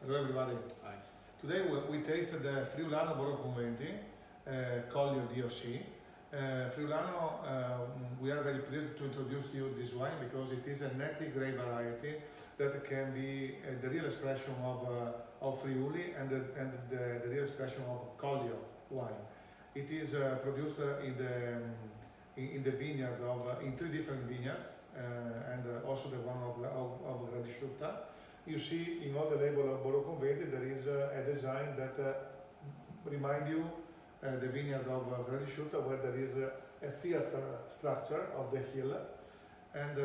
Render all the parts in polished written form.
Hello everybody. Hi. Today we tasted the Friulano Borgo Conventi, Collio DOC. Friulano, we are very pleased to introduce you this wine because it is a neti grey variety that can be the real expression of Friuli and the real expression of Collio wine. It is produced in the vineyard in 3 different vineyards and also the one of Gradisciutta. You see in all the label of Borgo Conventi there is a design that remind you the vineyard of Gradisciutta, where there is a theater structure of the hill, and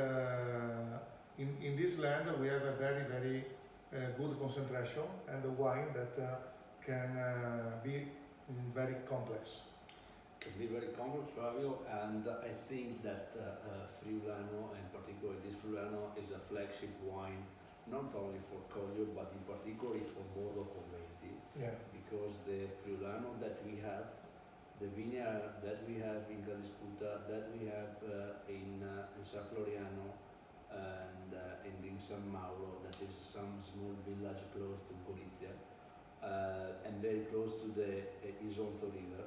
in this land we have a very good concentration and a wine that can be very complex. Can be very complex, Flavio, and I think that Friulano, and particularly this Friulano, is a flagship wine not only for Collio but in particular for Borgo Conventi. Yeah. Because the Friulano that we have, the vineyard that we have in Gradisciutta, that we have in San Floriano and in San Mauro, that is some small village close to Gorizia and very close to the Isonzo River,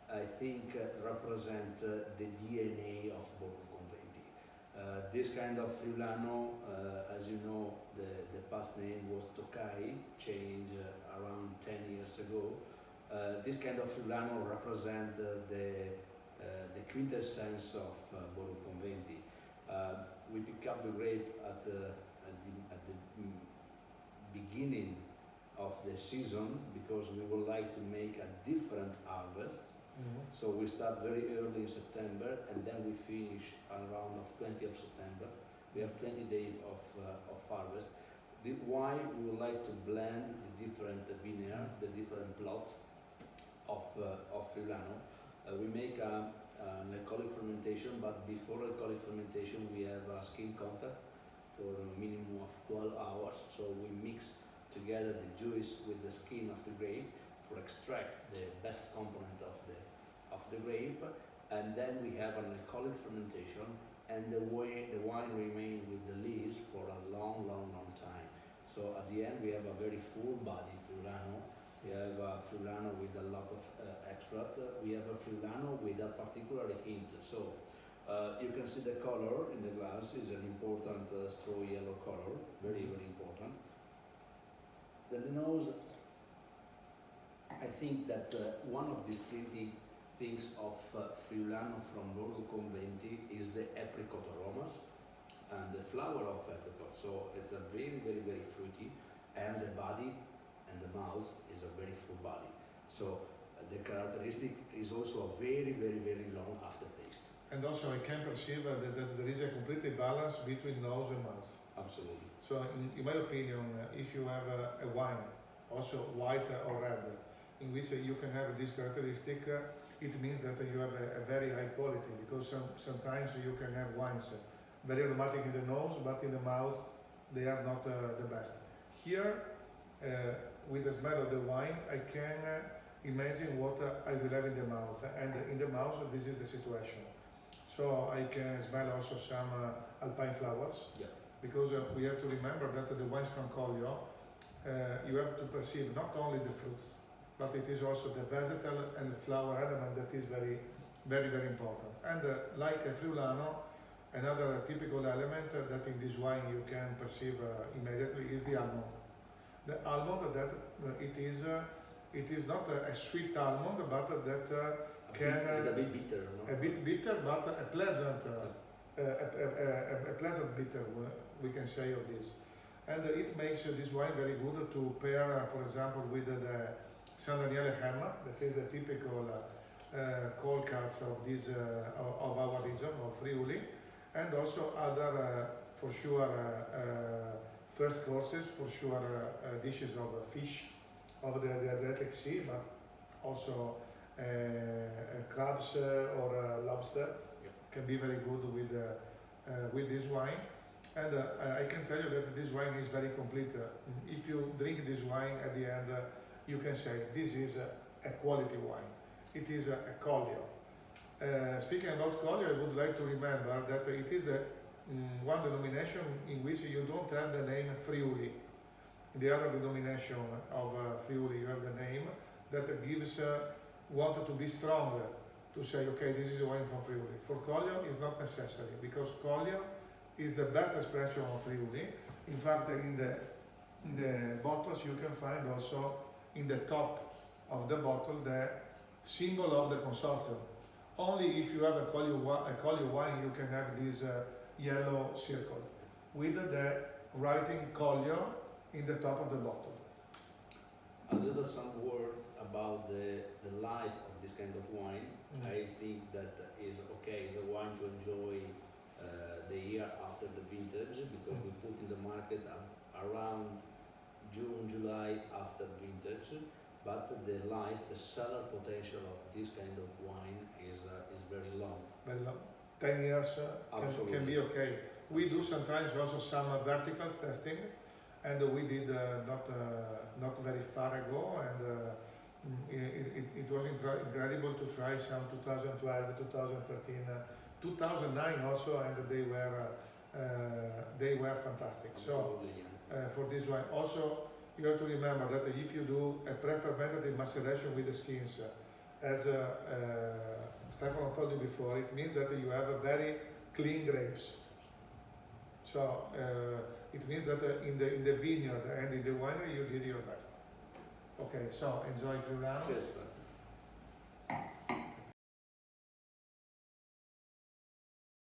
I think represent the DNA of Borgo Conventi. This kind of Friulano, as you know, the past name was Tokai, changed around 10 years ago. This kind of Friulano represent the quintessence of Borgo Conventi. We pick up the grape at the beginning of the season because we would like to make a different harvest. Mm-hmm. So we start very early in September and then we finish around of 20th of September. We have 20 days of harvest. Why we would like to blend the different vineyard, the different plot of Friulano. We make an alcoholic fermentation, but before alcoholic fermentation we have a skin contact for a minimum of 12 hours. So we mix together the juice with the skin of the grape for extract the best component of the grape, and then we have an alcoholic fermentation, and the wine remain with the lees for a long time. So at the end we have a very full body Friulano. We have a Friulano with a lot of extract. We have a Friulano with a particular hint. So you can see the color in the glass is an important straw yellow color, very important. Then the nose, I think that one of distinctive things of Friulano from Borgo Conventi is the apricot aromas and the flower of apricot. So it's a very fruity, and the body and the mouth is a very full body. So the characteristic is also a very long aftertaste. And also I can perceive that there is a complete balance between nose and mouth. Absolutely. So in my opinion, if you have a wine, also white or red, in which you can have this characteristic, it means that you have a very high quality, because sometimes you can have wines very aromatic in the nose, but in the mouth they are not the best. Here, with the smell of the wine, I can imagine what I will have in the mouth, and in the mouth this is the situation. So I can smell also some alpine flowers, Yeah. because we have to remember that the wines from Collio, you have to perceive not only the fruits, but it is also the vegetal and the flower element that is very important. And like a Friulano, another typical element that in this wine you can perceive immediately is the almond. The almond that it is not a sweet almond, but that a bit bitter, no? a bit bitter, but a pleasant bitter, we can say of this. And it makes this wine very good to pair, for example, with the San Daniele Gemma, that is the typical cold cuts of this of our region, of Friuli, and also other, for sure, first courses, for sure, dishes of fish of the Adriatic Sea, but also crabs or lobster. Yeah. Can be very good with this wine. And I can tell you that this wine is very complete. If you drink this wine at the end, you can say this is a quality wine. It is a Collio. Speaking about Collio, I would like to remember that it is the one denomination in which you don't have the name Friuli. in the other denomination of Friuli, you have the name that gives wanted to be stronger to say, okay, this is a wine from Friuli. For Collio, it's not necessary because Collio is the best expression of Friuli. In fact, in the bottles you can find also in the top of the bottle the symbol of the consortium. Only if you have a Collio wine you can have this yellow circle with the writing Collio in the top of the bottle. Some words about the life of this kind of wine. I think that is okay. It's a wine to enjoy the year after the vintage because we put in the market around June, July after vintage. But the cellar potential of this kind of wine is very long. Very long. 10 years can be okay. We do sometimes also some vertical testing, and we did not very far ago, and it was incredible to try some 2012, 2013, 2009 also, and they were fantastic. Absolutely, so for this wine also you have to remember that if you do a pre-fermentative maceration with the skins, as Stefano told you before, it means that you have a very clean grapes. So it means that in the vineyard and in the winery you did your best. Okay, so enjoy Friulano. Cheers.